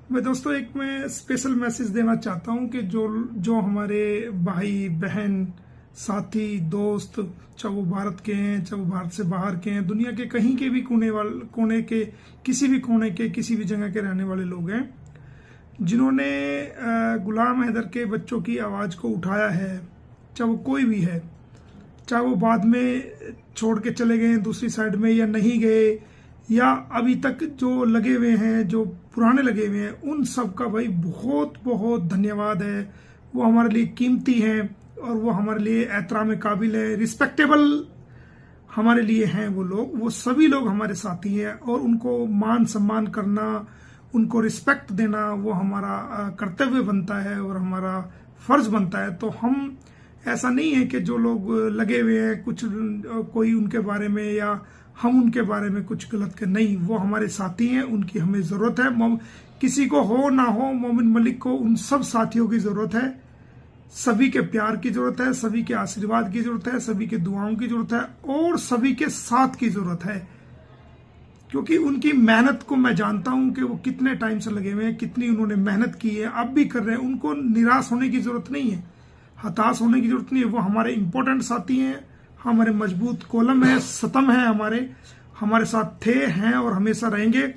दोस्तों मैं special message देना चाहता हूं कि जो हमारे भाई बहन साथी दोस्त, चाहे वो भारत के हैं चाहे वो भारत से बाहर के हैं, दुनिया के कहीं के भी कोने के किसी भी कोने के किसी भी जगह के रहने वाले लोग हैं, जिन्होंने गुलाम हैदर के बच्चों की आवाज़ को उठाया है, चाहे वो कोई भी है, चाहे वो बाद में छोड़ के चले गए दूसरी साइड में या नहीं गए, या अभी तक जो लगे हुए हैं, जो पुराने लगे हुए हैं, उन सब का भाई बहुत बहुत धन्यवाद है। वो हमारे लिए कीमती हैं और वो हमारे लिए एहतराम काबिल है, रिस्पेक्टेबल हमारे लिए हैं वो लोग। वो सभी लोग हमारे साथी हैं और उनको मान सम्मान करना, उनको रिस्पेक्ट देना वो हमारा कर्तव्य बनता है और हमारा फर्ज बनता है। तो हम ऐसा नहीं है कि जो लोग लगे हुए हैं कुछ कोई उनके बारे में या हम उनके बारे में कुछ गलत कर, नहीं, वो हमारे साथी हैं, उनकी हमें जरूरत है। किसी को हो ना हो, मोमिन मलिक को उन सब साथियों की जरूरत है, सभी के प्यार की जरूरत है, सभी के आशीर्वाद की जरूरत है, सभी के दुआओं की जरूरत है और सभी के साथ की जरूरत है। क्योंकि उनकी मेहनत को मैं जानता हूं कि वो कितने टाइम से लगे हुए हैं, कितनी उन्होंने मेहनत की है, अब भी कर रहे हैं। उनको निराश होने की जरूरत नहीं है, हताश होने की जरूरत नहीं है। वो हमारे इंपॉर्टेंट साथी हैं, हमारे मजबूत कॉलम है, सतम है, हमारे साथ थे, हैं और हमेशा रहेंगे।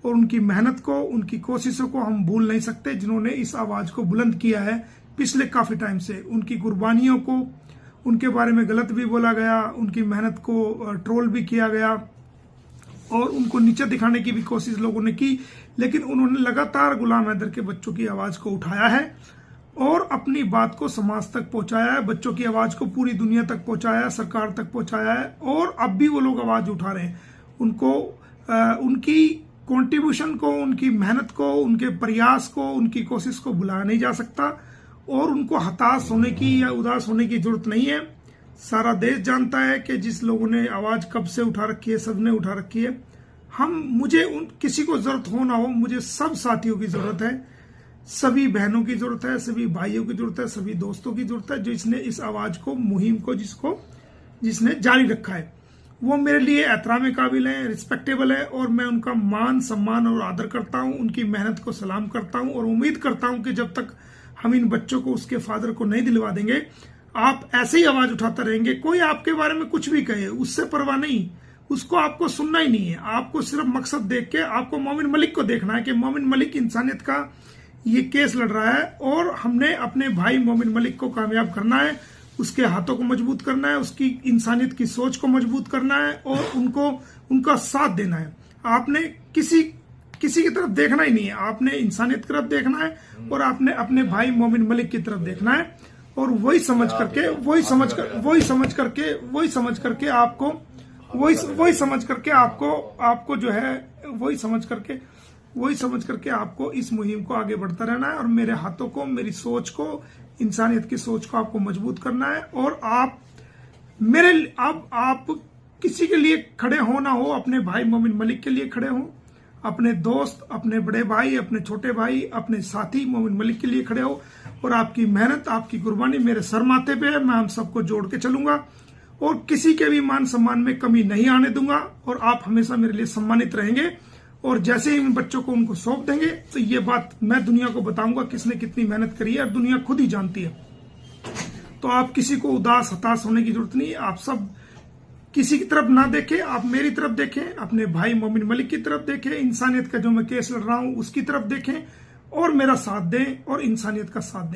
और उनकी मेहनत को, उनकी कोशिशों को हम भूल नहीं सकते, जिन्होंने इस आवाज को बुलंद किया है पिछले काफी टाइम से। उनकी कुर्बानियों को, उनके बारे में गलत भी बोला गया, उनकी मेहनत को ट्रोल भी किया गया और उनको नीचे दिखाने की भी कोशिश लोगों ने की, लेकिन उन्होंने लगातार गुलाम हैदर के बच्चों की आवाज को उठाया है और अपनी बात को समाज तक पहुंचाया है, बच्चों की आवाज को पूरी दुनिया तक पहुंचाया है, सरकार तक पहुंचाया है। और अब भी वो लोग आवाज उठा रहे हैं। उनको उनकी कंट्रीब्यूशन को, उनकी मेहनत को, उनके प्रयास को, उनकी कोशिश को भुलाया नहीं जा सकता और उनको हताश होने की या उदास होने की जरूरत नहीं है। सारा देश जानता है कि जिस लोगों ने आवाज कब से उठा रखी है, सबने उठा रखी है। मुझे किसी को जरूरत हो ना हो, मुझे सब साथियों की जरूरत है, सभी बहनों की जरूरत है, सभी भाइयों की जरूरत है, सभी दोस्तों की जरूरत है, जिसने इस आवाज को, मुहिम को जिसने जारी रखा है। वो मेरे लिए एहतराम काबिल है, रिस्पेक्टेबल है और मैं उनका मान सम्मान और आदर करता हूं, उनकी मेहनत को सलाम करता हूं और उम्मीद करता हूं कि जब तक हम इन बच्चों को उसके फादर को नहीं दिलवा देंगे, आप ऐसे ही आवाज उठाते रहेंगे। कोई आपके बारे में कुछ भी कहे, उससे परवाह नहीं, उसको आपको सुनना ही नहीं है। आपको सिर्फ मकसद देख के आपको मोमिन मलिक को देखना है कि मोमिन मलिक इंसानियत का ये केस लड़ रहा है और हमने अपने भाई मोमिन मलिक को कामयाब करना है, उसके हाथों को मजबूत करना है, उसकी इंसानियत की सोच को मजबूत करना है और उनका साथ देना है। आपने किसी की तरफ देखना ही नहीं है, आपने इंसानियत की तरफ देखना है और आपने अपने भाई मोमिन मलिक की तरफ देखना है और वही समझ करके आपको इस मुहिम को आगे बढ़ता रहना है और मेरे हाथों को, मेरी सोच को, इंसानियत की सोच को आपको मजबूत करना है। और आप किसी के लिए खड़े हो ना हो, अपने भाई मोमिन मलिक के लिए खड़े हो, अपने दोस्त, अपने बड़े भाई, अपने छोटे भाई, अपने साथी मोमिन मलिक के लिए खड़े हो और आपकी मेहनत, आपकी कुर्बानी मेरे सर माथे पे है। मैं हम सबको जोड़ के चलूंगा और किसी के भी मान सम्मान में कमी नहीं आने दूंगा और आप हमेशा मेरे लिए सम्मानित रहेंगे। और जैसे ही इन बच्चों को उनको सौंप देंगे तो ये बात मैं दुनिया को बताऊंगा किसने कितनी मेहनत करी है और दुनिया खुद ही जानती है। तो आप किसी को उदास, हताश होने की जरूरत नहीं है। आप सब किसी की तरफ ना देखें, आप मेरी तरफ देखें, अपने भाई मोमिन मलिक की तरफ देखें, इंसानियत का जो मैं केस लड़ रहा हूं उसकी तरफ देखें और मेरा साथ दें और इंसानियत का साथ दें।